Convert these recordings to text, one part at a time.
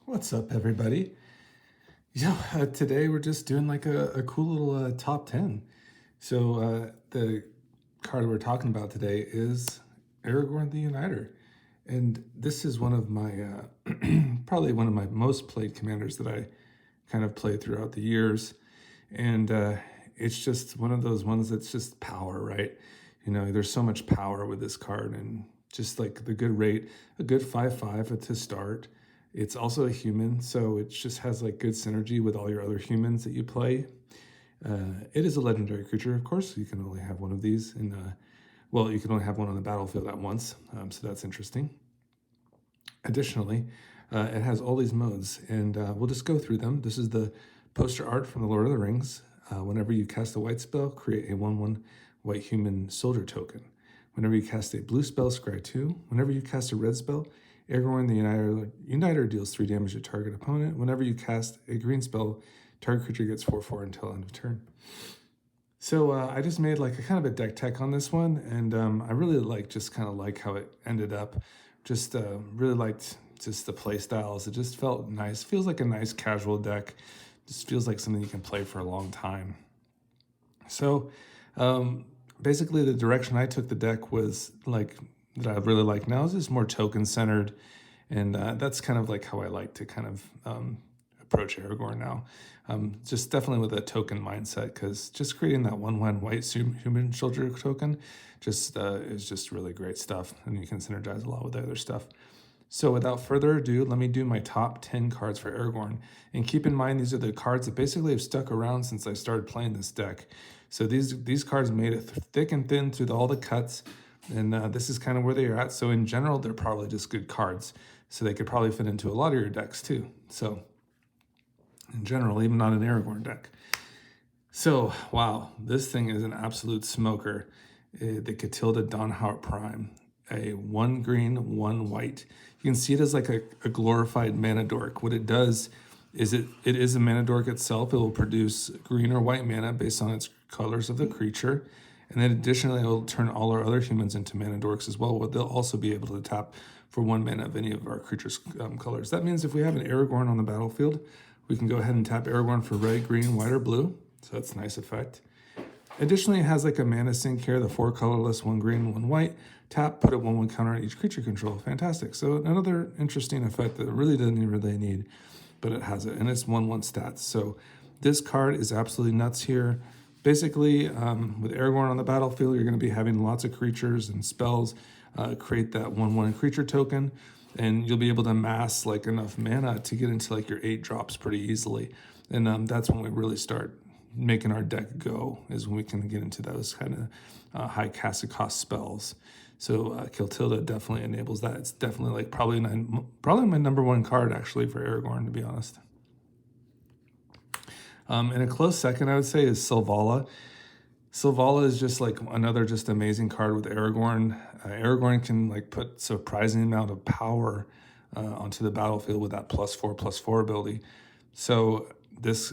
What's up, everybody? Today we're just doing like a cool little top 10. The card we're talking about today is Aragorn the Uniter. And this is one of my, probably one of my most played commanders that I kind of played throughout the years. And it's just one of those ones that's just power, right? There's so much power with this card, and just like the good rate, a good 5/5 to start. It's also a human, so it just has like good synergy with all your other humans that you play. It is a legendary creature, of course. You can only have one of these you can only have one on the battlefield at once, so that's interesting. Additionally, it has all these modes, and we'll just go through them. This is the poster art from the Lord of the Rings. Whenever you cast a white spell, create a 1/1 white human soldier token. Whenever you cast a blue spell, scry 2. Whenever you cast a red spell, Aragorn the Uniter deals 3 damage to target opponent. Whenever you cast a green spell, target creature gets 4/4 until end of turn. So I just made like a kind of a deck tech on this one, and I really just kind of like how it ended up. Just really liked just the play styles. It just felt nice. Feels like a nice casual deck. Just feels like something you can play for a long time. So basically the direction I took the deck was like that I really like now is just more token centered, and that's kind of like how I like to kind of approach Aragorn now. Just definitely with a token mindset, because just creating that 1/1 white human soldier token just is just really great stuff, and you can synergize a lot with the other stuff. So without further ado, let me do my top 10 cards for Aragorn. And keep in mind, these are the cards that basically have stuck around since I started playing this deck. So these cards made it thick and thin through all the cuts, and this is kind of where they are at. So in general, they're probably just good cards. So they could probably fit into a lot of your decks too. So in general, even on an Aragorn deck. So, wow, this thing is an absolute smoker. The Catilda Dawnhart Prime, a 1 green, 1 white. You can see it as like a glorified mana dork. What it does is it is a mana dork itself. It will produce green or white mana based on its colors of the creature. And then additionally, it will turn all our other humans into mana dorks as well. They'll also be able to tap for 1 mana of any of our creatures' colors. That means if we have an Aragorn on the battlefield, we can go ahead and tap Aragorn for red, green, white, or blue. So that's a nice effect. Additionally, it has like a mana sink here, the 4 colorless, 1 green, 1 white. Tap, put a 1/1 counter on each creature control. Fantastic. So another interesting effect that it really doesn't really need, but it has it, and it's 1/1 stats. So this card is absolutely nuts here. Basically, with Aragorn on the battlefield, you're going to be having lots of creatures and spells. Create that 1/1 creature token, and you'll be able to amass like enough mana to get into like your 8 drops pretty easily. And that's when we really start making our deck go, is when we can get into those kind of high casted cost spells. So Catilda definitely enables that. It's definitely like probably my number 1 card actually for Aragorn, to be honest. In a close second, I would say, is Selvala. Selvala is just like another just amazing card with Aragorn. Aragorn can like put surprising amount of power onto the battlefield with that +4/+4 ability. So this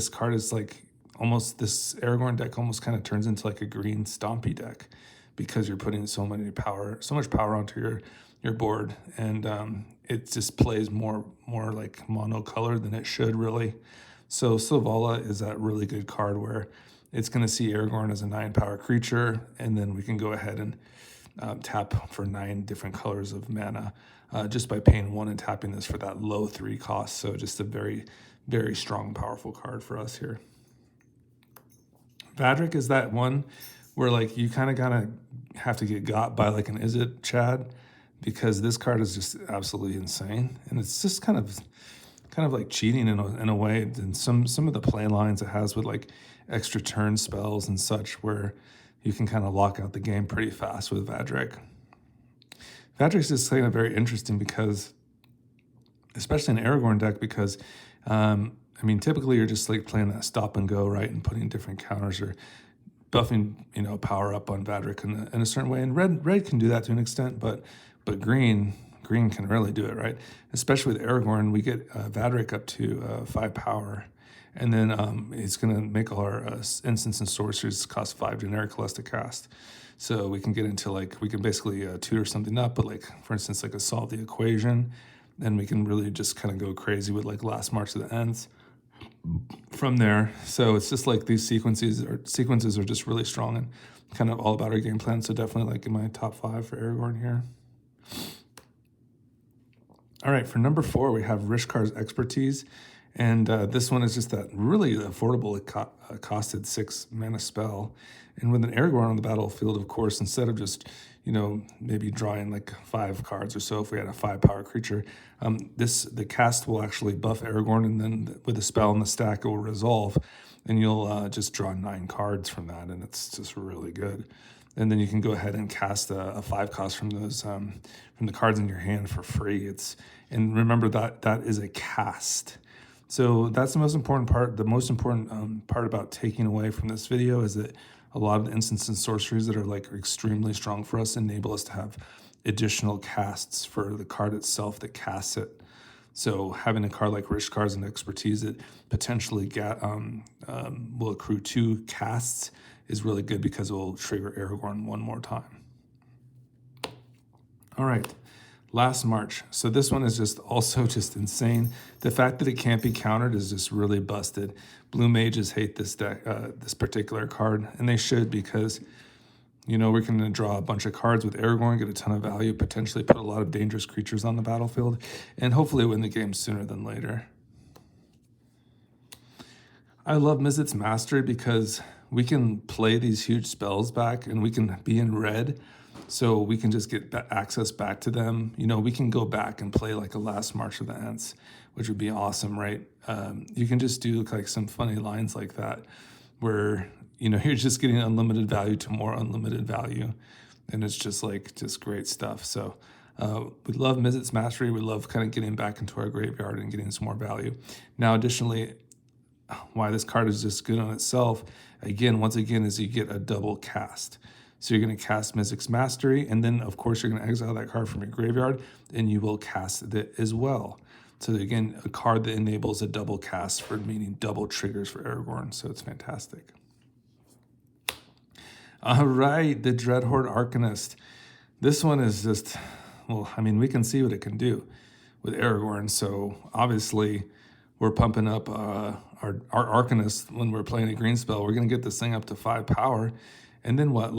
card is like almost, this Aragorn deck almost kind of turns into like a green stompy deck, because you're putting so much power onto your board, and it just plays more like monocolor than it should really. So Selvala is that really good card where it's going to see Aragorn as a 9 power creature, and then we can go ahead and tap for 9 different colors of mana just by paying 1 and tapping this for that low 3 cost. So just a very, very strong, powerful card for us here. Vadric is that one where like you kind of have to get got by like an is it Chad, because this card is just absolutely insane, and it's just kind of like cheating in a way. And some of the play lines it has with like extra turn spells and such, where you can kind of lock out the game pretty fast with Vadric. Vadric's just kind of very interesting because, especially in an Aragorn deck, because typically you're just like playing that stop and go, right, and putting different counters or buffing, power up on Vadric in a certain way. And red can do that to an extent, but green can really do it, right? Especially with Aragorn, we get Vadric up to 5 power, and then it's going to make all our instants and sorceries cost 5 generic less to cast. So we can get into like, we can basically tutor something up, but like, for instance, like a solve the equation, and we can really just kind of go crazy with like Last March of the Ents from there. So it's just like these sequences are just really strong and kind of all about our game plan. So definitely like in my top 5 for Aragorn here. All right, for number 4, we have Rishkar's Expertise. And this one is just that really affordable. It costed 6 mana spell. And with an Aragorn on the battlefield, of course, instead of just, maybe drawing like 5 cards or so if we had a 5-power creature, the cast will actually buff Aragorn, and then with a spell in the stack, it will resolve. And you'll just draw 9 cards from that, and it's just really good. And then you can go ahead and cast a 5 cost from those from the cards in your hand for free. And remember that is a cast. So that's the most important part. The most important part about taking away from this video is that a lot of the instants and sorceries that are like extremely strong for us enable us to have additional casts for the card itself that casts it. So having a card like Rishkar's and Expertise that potentially will accrue 2 casts is really good because it will trigger Aragorn 1 more time. All right, Last March. So this one is also just insane. The fact that it can't be countered is just really busted. Blue mages hate this deck, this particular card, and they should, because we're going to draw a bunch of cards with Aragorn, get a ton of value, potentially put a lot of dangerous creatures on the battlefield, and hopefully win the game sooner than later. I love Mizzet's Mastery because we can play these huge spells back, and we can be in red, so we can just get access back to them. We can go back and play like a Last March of the Ents, which would be awesome, right? You can just do like some funny lines like that, where you're just getting unlimited value to more unlimited value, and it's just great stuff. So we love Mizzet's Mastery. We love kind of getting back into our graveyard and getting some more value. Now, additionally, why this card is just good on itself, once again, is you get a double cast. So you're going to cast Mizzet's Mastery, and then, of course, you're going to exile that card from your graveyard, and you will cast it as well. So again, a card that enables a double cast, meaning double triggers for Aragorn. So it's fantastic. All right, the Dreadhorde Arcanist. This one is just, we can see what it can do with Aragorn. So obviously, we're pumping up our Arcanist when we're playing a green spell. We're going to get this thing up to 5 power. And then what?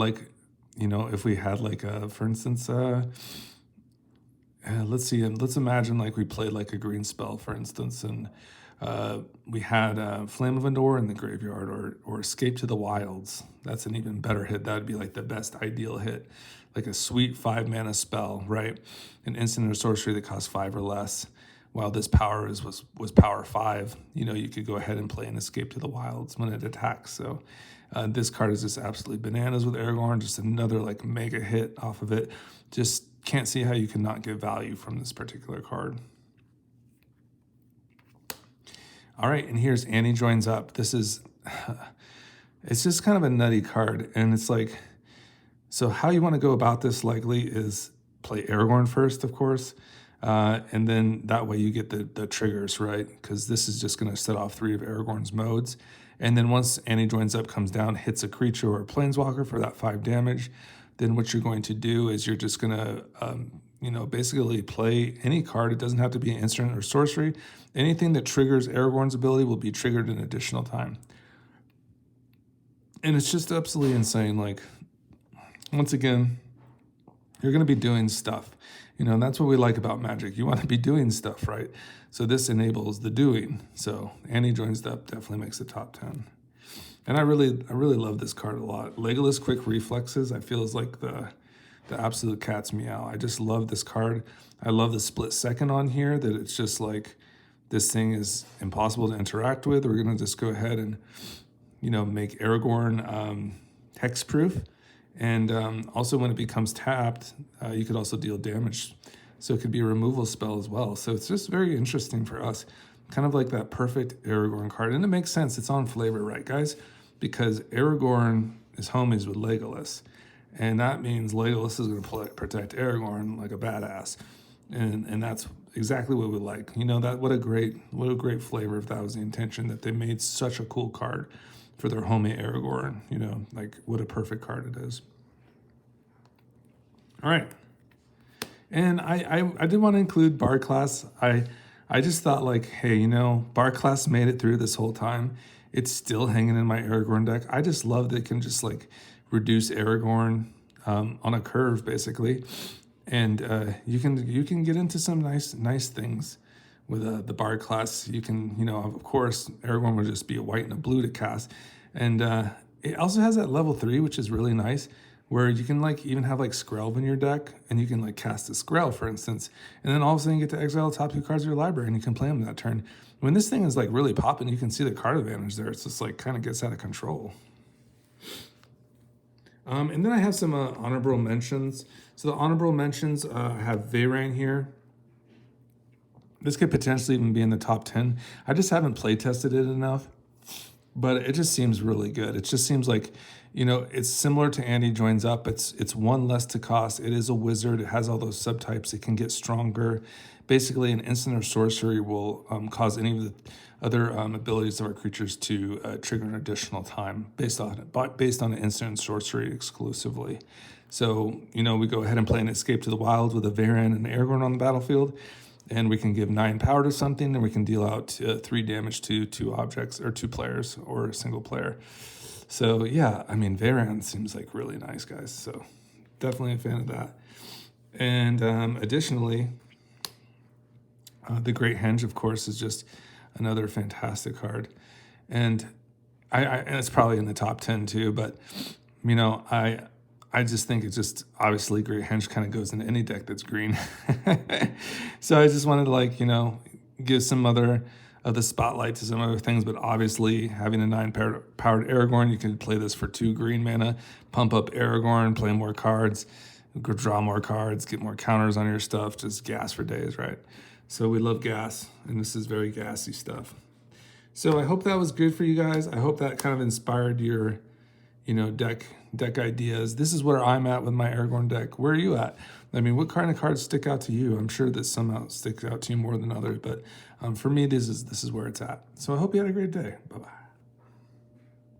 If we had for instance, let's see, let's imagine we played like a green spell, for instance, and we had Flame of Endor in the graveyard, or Escape to the Wilds. That's an even better hit. That'd be like the best ideal hit, like a sweet 5 mana spell, right? An instant or sorcery that costs 5 or less. While this power was power 5, you could go ahead and play an Escape to the Wilds when it attacks. So this card is just absolutely bananas with Aragorn. Just another mega hit off of it. Just can't see how you cannot get value from this particular card. All right, and here's Annie Joins Up. This is, it's just kind of a nutty card, and it's so how you want to go about this likely is play Aragorn first, of course, and then that way you get the triggers, right? Because this is just going to set off 3 of Aragorn's modes. And then once Annie Joins Up comes down, hits a creature or a planeswalker for that 5 damage, then what you're going to do is you're just going to, basically play any card. It doesn't have to be an instant or sorcery. Anything that triggers Aragorn's ability will be triggered an additional time. And it's just absolutely insane. Once again, you're going to be doing stuff. That's what we like about Magic. You want to be doing stuff, right? So this enables the doing. So Annie Joins Up definitely makes the top 10. And I really love this card a lot. Legolas Quick Reflexes, I feel, is like the absolute cat's meow. I just love this card. I love the split second on here, that it's just this thing is impossible to interact with. We're going to just go ahead and, make Aragorn hexproof. And also when it becomes tapped, you could also deal damage. So it could be a removal spell as well. So it's just very interesting for us. Kind of like that perfect Aragorn card. And it makes sense. It's on flavor, right, guys? Because Aragorn is homies with Legolas. And that means Legolas is going to protect Aragorn like a badass. And that's exactly what we like. What a great flavor, if that was the intention, that they made such a cool card for their homie Aragorn. What a perfect card it is. All right. And I did want to include Bard class. I just thought like, hey, you know, Bard class made it through this whole time. It's still hanging in my Aragorn deck. I just love that it can just like reduce Aragorn on a curve basically, and you can get into some nice things with the Bard class. You can, you know, of course Aragorn will just be a white and a blue to cast, and it also has that level 3, which is really nice, where you can like even have like Skrelv in your deck, and you can like cast a Skrelv, for instance, and then all of a sudden you get to exile the top 2 cards of your library, and you can play them that turn. When this thing is like really popping, you can see the card advantage there. It's just like kind of gets out of control. And then I have some honorable mentions. So the honorable mentions, I have Veyran here. This could potentially even be in the top 10. I just haven't play tested it enough, but it just seems really good. It just seems like, you know, it's similar to Andy Joins Up. It's one less to cost. It is a wizard. It has all those subtypes. It can get stronger. Basically, an instant or sorcery will cause any of the other abilities of our creatures to trigger an additional time based on an instant and sorcery exclusively. So, you know, we go ahead and play an Escape to the Wild with a Veyran and an Aragorn on the battlefield, and we can give 9 power to something, and we can deal out 3 damage to 2 objects, or 2 players, or a single player. So yeah, I mean, Veyran seems like really nice, guys. So definitely a fan of that. And additionally, the Great Henge, of course, is just another fantastic card. And and it's probably in the top 10 too, but you know, I just think it's just, obviously Great Henge kind of goes into any deck that's green. So I just wanted to, like, you know, give some other of the spotlight to some other things, but obviously having a 9 powered Aragorn, you can play this for 2 green mana, pump up Aragorn, play more cards, draw more cards, get more counters on your stuff, just gas for days, right? So we love gas, and this is very gassy stuff. So I hope that was good for you guys. I hope that kind of inspired your, you know, deck ideas. This is where I'm at with my Aragorn deck. Where are you at? I mean, what kind of cards stick out to you? I'm sure that some stick out to you more than others, but for me, this is where it's at. So I hope you had a great day. Bye-bye.